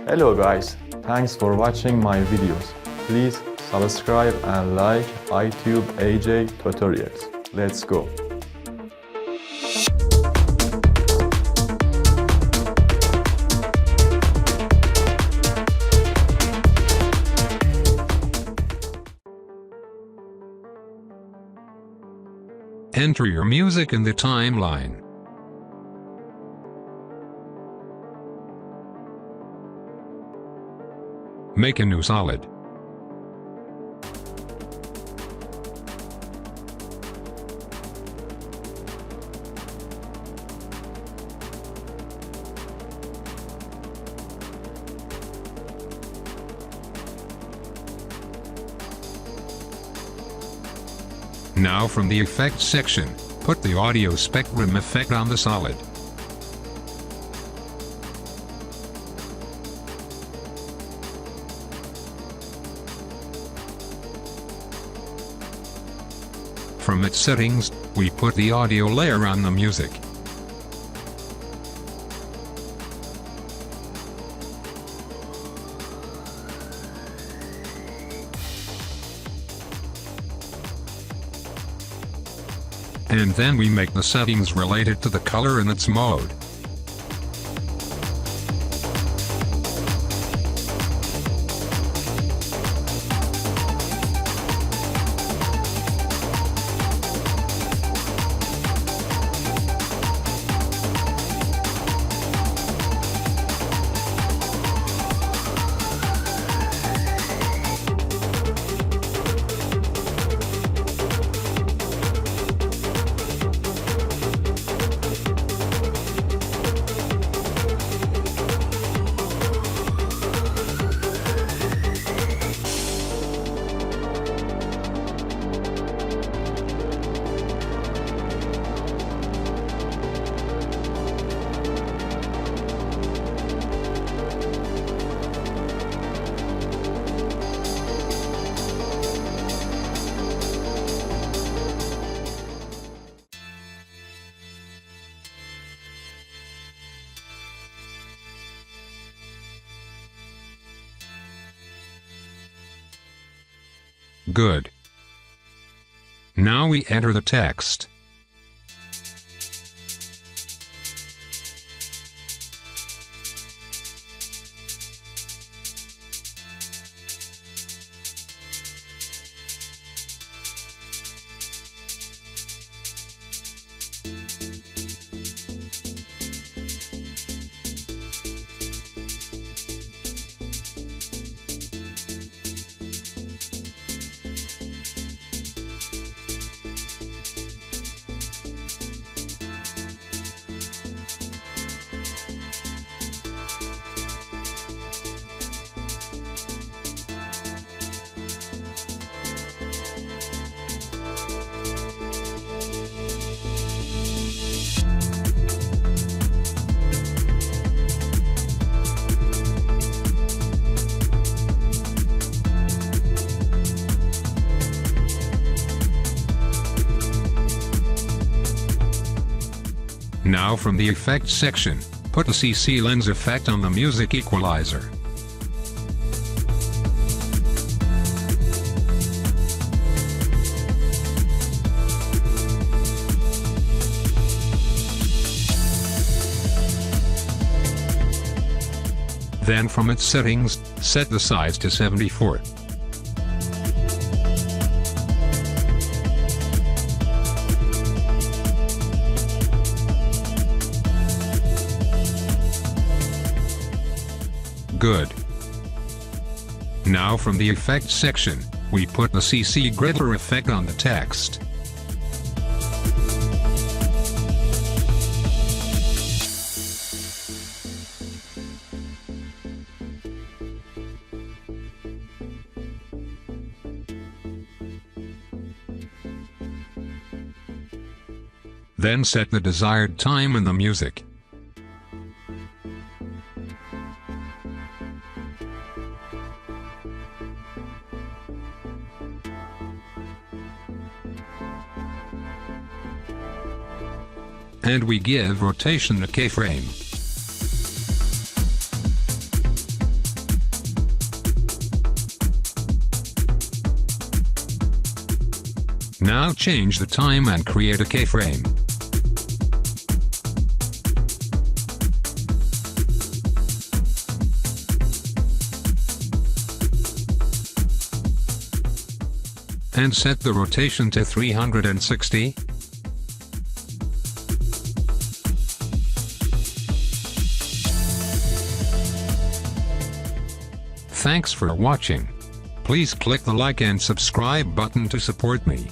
Hello guys, thanks for watching my videos. Please subscribe and like Itube AJ tutorials. Let's go. Enter your music in the timeline. Make a new solid. Now from the Effects section, put the Audio Spectrum effect on the solid. From its settings, we put the audio layer on the music. And then we make the settings related to the color and its mode. Good. Now we enter the text. Now from the Effects section, put the CC Lens effect on the music equalizer. Then from its settings, set the size to 74. Good. Now from the Effects section, we put the CC Griddler effect on the text. Then set the desired time in the music. And we give rotation a keyframe. Now change the time and create a keyframe. And set the rotation to 360. Thanks for watching. Please click the like and subscribe button to support me.